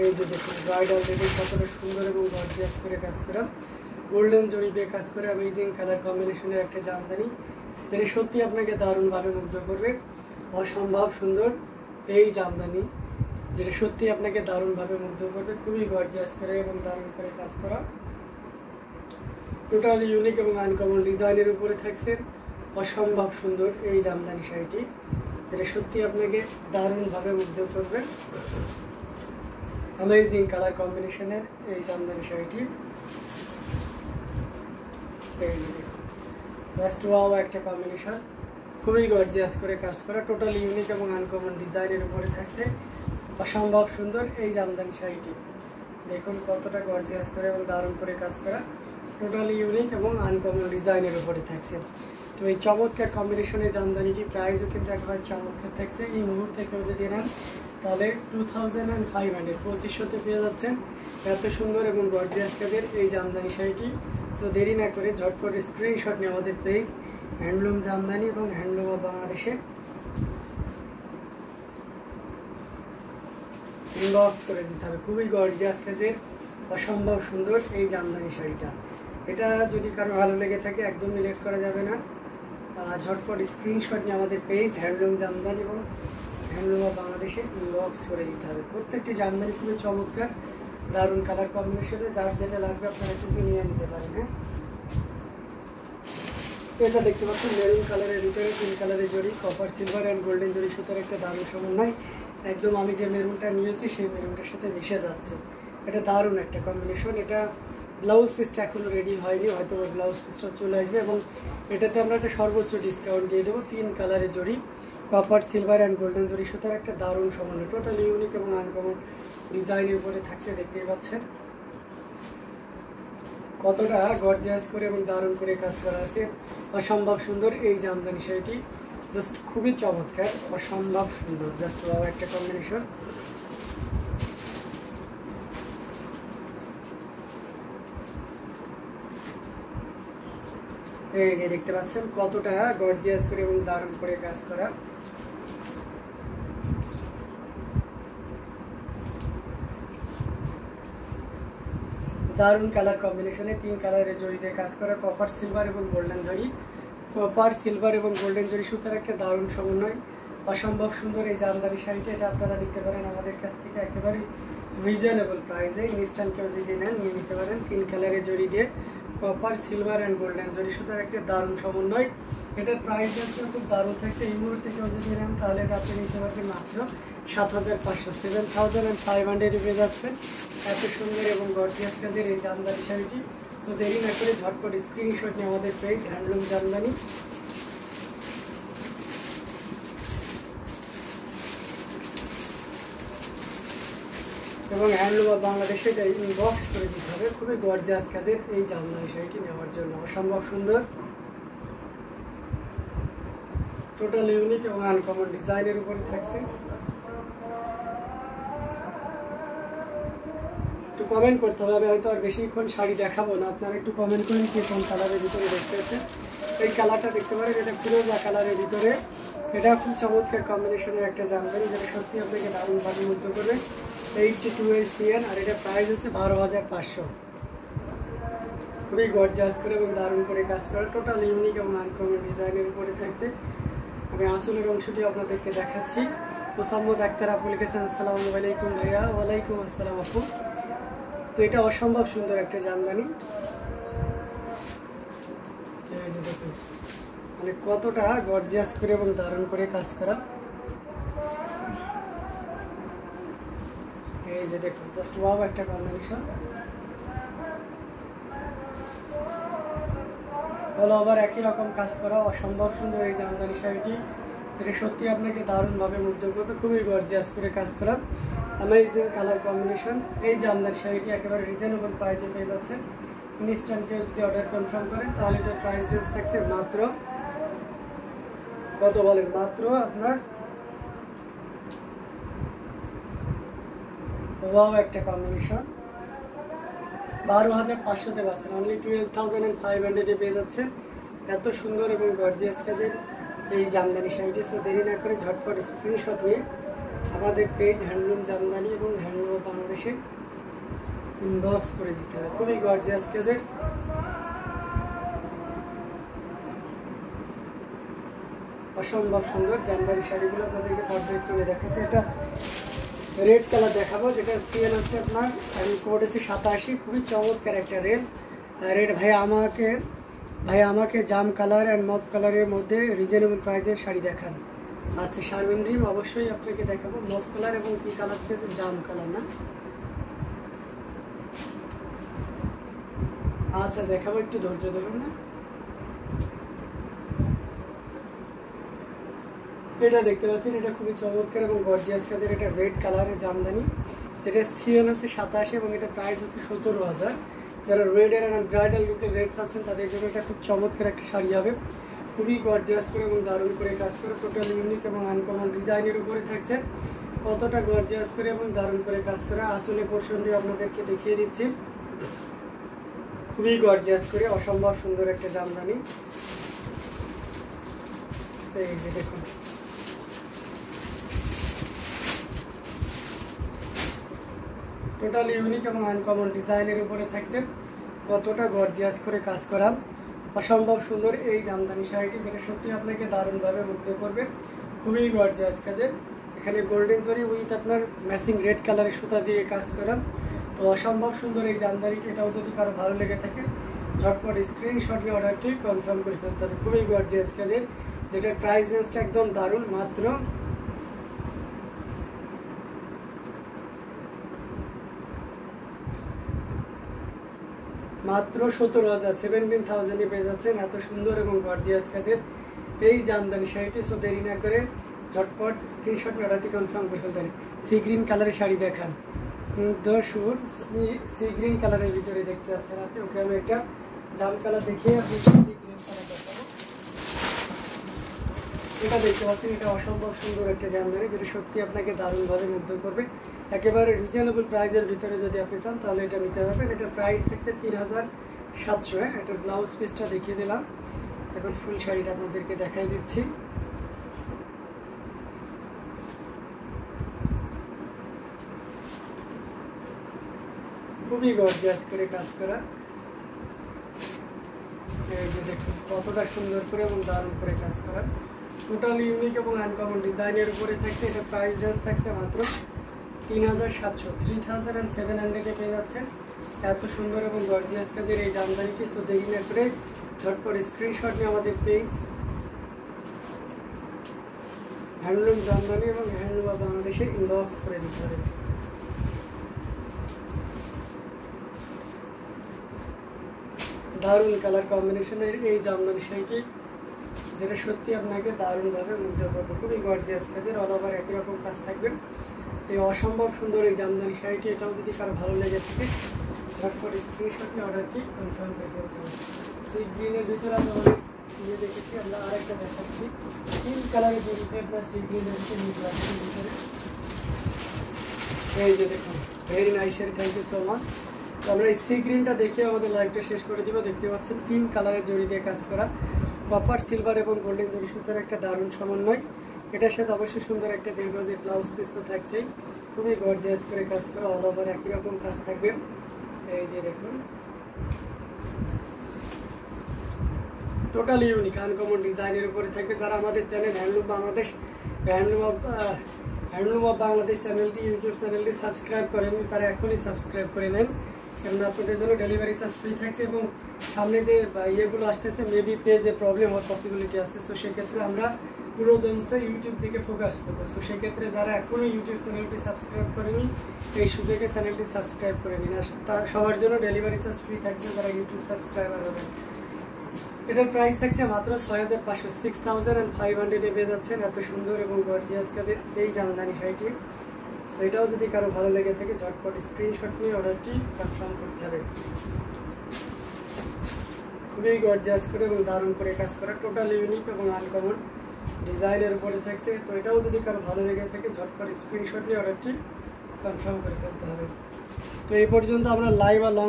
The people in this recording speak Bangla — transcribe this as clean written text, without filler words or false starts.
এই যে দেখুন ব্রাইডাল রেডি কতটা সুন্দর এবং গর্জিয়াস করে কাজ করা, গোল্ডেন জরি দিয়ে কাজ করে অ্যামেজিং কালার কম্বিনেশনের একটা জামদানি, যেটা সত্যি আপনাকে দারুণভাবে মুগ্ধ করবে। অসম্ভব সুন্দর এই জামদানি, যেটা সত্যি আপনাকে দারুণভাবে মুগ্ধ করবে, খুবই গর্জিয়াস করে এবং দারুণ করে কাজ করা, টোটালি ইউনিক এবং আনকমন ডিজাইনের উপরে থাকছে। অসম্ভব সুন্দর এই জামদানি শাড়িটি, যেটা সত্যি আপনাকে দারুণভাবে মুগ্ধ করবে। অ্যামেজিং কালার কম্বিনেশনের এই জামদানি শাড়িটি, এই যে জাস্ট ওয়াও একটা কম্বিনেশন, খুবই গর্জিয়াস করে কাজ করা, টোটালি ইউনিক এবং আনকমন ডিজাইনের উপরে থাকছে। অসম্ভব সুন্দর এই জামদানি শাড়িটি, দেখুন কতটা গর্জিয়াস করে এবং দারুণ করে কাজ করা, টোটালি ইউনিক এবং আনকমন ডিজাইনের উপরে থাকছে। তো এই চমৎকার কম্বিনেশনের জামদানিটি প্রাইসও কিন্তু একবার চমৎকার থাকছে। এই মুহূর্তে কেউ যদি নেন তাহলে 2500 2500-তে পেয়ে যাচ্ছেন এত সুন্দর এবং গর্জিয়াস কাজের এই জামদানি শাড়িটি। সো দেরি না করে ঝটপট স্ক্রিনশট নিয়ে আমাদের পেজ হ্যান্ডলুম জামদানি এবং হ্যান্ডলুম অফ বাংলাদেশে ইনবক্স করে দিতে হবে। খুবই গর্জিয়াস কাজের অসম্ভব সুন্দর এই জামদানি শাড়িটা, এটা যদি কারো ভালো লেগে থাকে একদমই লেট করা যাবে না, ঝটপট স্ক্রিনশট নিয়ে আমাদের পেজ হ্যান্ডলুম জামদানি এবং হ্যান্ডলুম অফ বাংলাদেশে ইনবক্স করে দিতে হবে। প্রত্যেকটি জামদানি খুবই চমৎকার, দারুণ কালার কম্বিনেশনে, যার যেটা লাগবে আপনারা কিন্তু নিয়ে নিতে পারেন। হ্যাঁ, এটা দেখতে পাচ্ছেন মেরুন কালারের ভিতরে 3 কালারের জড়ি, কপার সিলভার অ্যান্ড গোল্ডেন জড়ি সুতার একটা দারুণ সমন্বয়, একদম আমি যে মেরুনটা নিয়েছি সেই মেরুনটার সাথে মিশে যাচ্ছে, এটা দারুণ একটা কম্বিনেশন। এটা ব্লাউজ পিসটা এখনও রেডি হয়নি, হয়তো ব্লাউজ পিসটা চলে আসবে এবং এটাতে আমরা একটা সর্বোচ্চ ডিসকাউন্ট দিয়ে দেবো। 3 কালারের জড়ি, কপার সিলভার অ্যান্ড গোল্ডেন জড়ি সুতার একটা দারুণ সমন্বয়, টোটালি ইউনিক এবং আনকমন ডিজাইনের উপরে থাকছে, দেখতেই পাচ্ছেন কতটা গর্জিয়াস করে এবং দারুণ করে কাজ করা আছে। অসম্ভব সুন্দর এই জামদানি শাড়িটি, জাস্ট খুবই চমৎকার, অসম্ভব সুন্দর, জাস্ট ওয়াও একটা কম্বিনেশন। এই যে দেখতে পাচ্ছেন কতটা গর্জিয়াস করে এবং দারুণ করে কাজ করা, দারুণ কালার কম্বিনেশনে 3 কালারের জড়িতে কাজ করা, কপার সিলভার এবং গোল্ডেন জড়ি, কপার সিলভার এবং গোল্ডেন জড়ি সুতার একটা দারুণ সমন্বয়। অসম্ভব সুন্দর এই জামদানি শাড়িটা, এটা আপনারা নিতে পারেন আমাদের কাছ থেকে একেবারে রিজনেবল প্রাইসে, ইনস্ট্যান্ট কেউ যদি নেন নিয়ে নিতে পারেন। 3 কালারের জড়ি দিয়ে কপার সিলভার অ্যান্ড গোল্ডেন জড়ি সুতার একটা দারুণ সমন্বয়, এটার প্রাইস হচ্ছে খুব দারুণ থাকছে। এই মুহূর্তে কেউ যদি নেন তাহলে এটা আপনি নিতে পারবেন মাত্র 7500, 7500 পেয়ে যাচ্ছেন এত সুন্দর এবং গর্জিয়াস কাজের এই জামদানি শাড়িটি। সো দেরি না করে ঝটপট স্ক্রিনশট নিয়ে আমাদের পেজ হ্যান্ডলুম জামদানি এবং হ্যান্ডলুম অফ বাংলাদেশে এটা ইনবক্স করে দিতে হবে। খুবই গর্জিয়াস কাজের এই জামদানি শাড়িটি নেওয়ার জন্য অসম্ভব সুন্দর, টোটাল ইউনিক এবং আনকমন ডিজাইনের উপরে থাকছে। একটু কমেন্ট করতে হবে, হয়তো আর বেশিক্ষণ শাড়ি দেখাবো না, আপনারা একটু কমেন্ট করেন কে কোন কালারের ভিতরে দেখতে পাচ্ছেন। এই কালারটা দেখতে পারেন, এটা ফিরোজা কালারের ভিতরে, এটা খুব চমৎকার কম্বিনেশনের একটা জামদানি, যেটা সত্যি আপনাকে দারুণভাবে মুগ্ধ করবে। 82 CN আর এটা প্রাইস হচ্ছে 12500, খুবই গর্জিয়াস করে এবং দারুণ করে কাজ করা, টোটাল ইউনিক এবং আনকমন ডিজাইনের উপরে থাকবে। আমি আসলের অংশটি আপনাদেরকে দেখাচ্ছি। মোসাম্মদ আক্তার আপু লিখেছেন আসসালামু আলাইকুম ভাইয়া। ওয়ালাইকুম আসসালাম আপু। তো এটা অসম্ভব সুন্দর একটা জামদানি, দেখুন মানে কতটা গর্জিয়াস করে এবং দারুণ করে কাজ করা। এই যে দেখুন জাস্ট ওয়াও একটা কম্বিনেশন, অল ওভার একই রকম কাজ করা, অসম্ভব সুন্দর এই জামদানি শাড়িটি, যেটা সত্যি আপনাকে দারুণভাবে মুগ্ধ করবে। খুবই গর্জিয়াস করে কাজ করা, অ্যামেজিং কালার কম্বিনেশন। এই জামদানি শাড়িটি একেবারে রিজনেবল প্রাইসে পেয়ে যাচ্ছে। ইনস্ট্যান্ট কেউ যদি অর্ডার কনফার্ম করেন তাহলে এটার প্রাইস রেঞ্জ থাকছে মাত্র কত বলেন, মাত্র আপনার ওয়াও একটা কম্বিনেশন 12500-তে পাচ্ছেন, অনলি 12500 পেয়ে যাচ্ছেন এত সুন্দর এবং গর্জিয়াস কাজের এই জামদানি শাড়িটি। সো দেরি না করে ঝটপট স্ক্রিনশট নিয়ে আমাদের পেজ হ্যান্ডলুম জামদানি এবং হ্যান্ডলুম বাংলাদেশে ইনবক্স করে দিতে হবে। খুবই গর্জিয়াস কাজের অসম্ভব সুন্দর জামদানি শাড়িগুলো আপনাদেরকে পর্যায়ক্রমে দেখাচ্ছে। এটা রেড কালার দেখাবো, যেটা সিএন হচ্ছে আপনার কোড হচ্ছে 87। খুবই চমৎকার একটা রেড। ভাই আমাকে জাম কালার অ্যান্ড মভ কালারের মধ্যে রিজনেবল প্রাইসের শাড়ি দেখান। আচ্ছা শারমিন রিম, অবশ্যই আপনাকে দেখাবো। মভ কালার এবং কি কালার হচ্ছে জাম কালার না? আচ্ছা দেখাবো, একটু ধৈর্য ধরুন না। এটা দেখতে পাচ্ছেন, এটা খুবই চমৎকার এবং গর্জিয়াস কাজের। এটা রেড কালারের জামদানি, যেটা সিএন হচ্ছে 87 এবং এটা প্রাইস হচ্ছে 17,000। যারা রেড অ্যান্ড ব্রাইডাল লুকের রেডস আছেন তাদের জন্য এটা খুব চমৎকার একটা শাড়ি হবে। খুবই গর্জিয়াস করে এবং দারুণ করে কাজ করে, টোটাল ইউনিক এবং আনকমন ডিজাইনের উপরে থাকছে। কতটা গর্জিয়াস করে এবং দারুণ করে কাজ করে আসলে পোর্শনটি আপনাদেরকে দেখিয়ে দিচ্ছি। খুবই গর্জিয়াস করে অসম্ভব সুন্দর একটা জামদানি। এই যে দেখুন, টোটাল ইউনিক এবং আনকমন ডিজাইনের উপরে থাকছে। কতটা গর্জিয়াস করে কাজ করা, অসম্ভব সুন্দর এই জামদানি শাড়িটি, যেটা সত্যি আপনাকে দারুণভাবে মুগ্ধ করবে। খুবই গর্জিয়াস কাজের। এখানে গোল্ডেন জরি উইথ আপনার ম্যাচিং রেড কালারের সুতা দিয়ে কাজ করা। তো অসম্ভব সুন্দর এই জামদানিটি। এটাও যদি কারো ভালো লেগে থাকে ঝটপট স্ক্রিনশট নিয়ে অর্ডারটি কনফার্ম করে ফেলতে হবে। খুবই গর্জিয়াস কাজের, যেটার প্রাইস রেঞ্জটা একদম দারুণ। মাত্র 17,000, 17,000 পেয়ে যাচ্ছেন এত সুন্দর এবং গর্জিয়াস কাজের এই জামদানি শাড়িটি। সো দেরি না করে ঝটপট স্ক্রিনশট অর্ডারটি কনফার্ম করে ফেলতে হবে। সি গ্রিন কালারের শাড়ি দেখান। স্নিগ্ধ সুর সি গ্রিন কালারের ভিতরে দেখতে পাচ্ছেন আপনি। ওকে আমি একটা জাম কালার দেখিয়ে আপনি সি গ্রিন কালার দেখাবো। এটা দেখতে পাচ্ছেন, এটা অসম্ভব সুন্দর একটা জামদানি, যেটা সত্যি আপনাকে দারুণভাবে মুগ্ধ করবে। একেবারে রিজনেবল প্রাইসের ভিতরে যদি আপনি চান তাহলে এটা নিতে পারবেন। এটা প্রাইস থাকছে 3,700। এটার ব্লাউজ পিসটা দেখিয়ে দিলাম, এখন ফুল শাড়িটা আপনাদেরকে দেখাই দিচ্ছি। খুবই গর্জিয়াস করে কাজ করা। এই যে দেখুন কতটা সুন্দর করে এবং দারুণ করে কাজ করা, টোটাল ইউনিক এবং আনকমন ডিজাইনের উপরে থাকছে। এটা প্রাইস রেঞ্জ থাকছে মাত্র 3,700, 3,700 পেয়ে যাচ্ছেন এত সুন্দর এবং গর্জিয়াস কাজের এই জামদানিটি। সো দেরি না করে ঝটপট স্ক্রিনশট নিয়ে আমাদের পেজ হ্যান্ডলুম জামদানি এবং হ্যান্ডলুম বাংলাদেশে ইনবক্স করে দিতে হবে। দারুণ কালার কম্বিনেশনের এই জামদানি শাড়িটি, যেটা সত্যি আপনাকে দারুণভাবে মুগ্ধ করবে। খুবই গর্জিয়াস কাজের, অল ওভার একই রকম কাজ থাকবে। তো অসম্ভব সুন্দর এই জামদানি শাড়িটি, এটাও যদি কারো ভালো লেগে থাকে ঝটপট স্ক্রিনশট নিয়ে অর্ডারটি কনফার্ম করে ফেলতে হবে। সি গ্রিনের ভিতরে আমরা অনেক নিয়ে দেখেছি, আমরা আরেকটা দেখাচ্ছি। পিঙ্ক কালারের জড়িতে আপনার সি গ্রিনের ভিতরে এই যে দেখুন, very nice sari, thank you so much. তো আমরা এই সি গ্রিনটা দেখে আমাদের লাইভটা শেষ করে দিব। দেখতে পাচ্ছেন পিঙ্ক কালারের জড়ি দিয়ে কাজ করা, কপার সিলভার এবং গোল্ডেন জরি সুতার একটা দারুণ সমন্বয়। এটার সাথে অবশ্যই সুন্দর একটা দীর্ঘজীব ব্লাউজ পিস তো থাকছেই। খুবই গর্জিয়াস করে কাজ করা, অল ওভার একই রকম কাজ থাকবে। এই যে দেখুন, টোটালি ইউনিক আনকমন ডিজাইনের উপরে থাকবে। যারা আমাদের চ্যানেল হ্যান্ডলুম অফ বাংলাদেশ চ্যানেলটি, ইউটিউব চ্যানেলটি সাবস্ক্রাইব করেন, তারা এখনই সাবস্ক্রাইব করে নেন, কারণ আপনাদের জন্য ডেলিভারি চার্জ ফ্রি থাকছে। এবং সামনে যে ইয়েগুলো আসতেছে, মেবি পেজে প্রবলেম হওয়ার পসিবিলিটি আসছে। সো সেক্ষেত্রে আমরা পুরো দমসে ইউটিউব দিকে ফোকাস করবো। সো সেক্ষেত্রে যারা এখনও ইউটিউব চ্যানেলটি সাবস্ক্রাইব করেনি, এই সুযোগে চ্যানেলটি সাবস্ক্রাইব করে নিন। আর সবার জন্য ডেলিভারি চার্জ ফ্রি থাকছে যারা ইউটিউব সাবস্ক্রাইবার হবেন। এটার প্রাইস থাকছে মাত্র 6,500, 6,500 পেয়ে যাচ্ছেন এত সুন্দর এবং গর্জিয়াস কাজের এই জামদানি শাড়িটি। সো এটাও যদি কারো ভালো লেগে থাকে ঝটপট স্ক্রিনশট নিয়ে অর্ডারটি কনফার্ম করতে হবে। খুবই গর্জিয়াস করে এবং দারুণ করে কাজ করা, টোটাল ইউনিক এবং আনকমন ডিজাইনের উপরে থাকছে। তো এটাও যদি কারো ভালো লেগে থাকে ঝটপট স্ক্রিনশট নিয়ে অর্ডারটি কনফার্ম করে ফেলতে হবে। তো এই পর্যন্ত আমরা লাইভ আর লং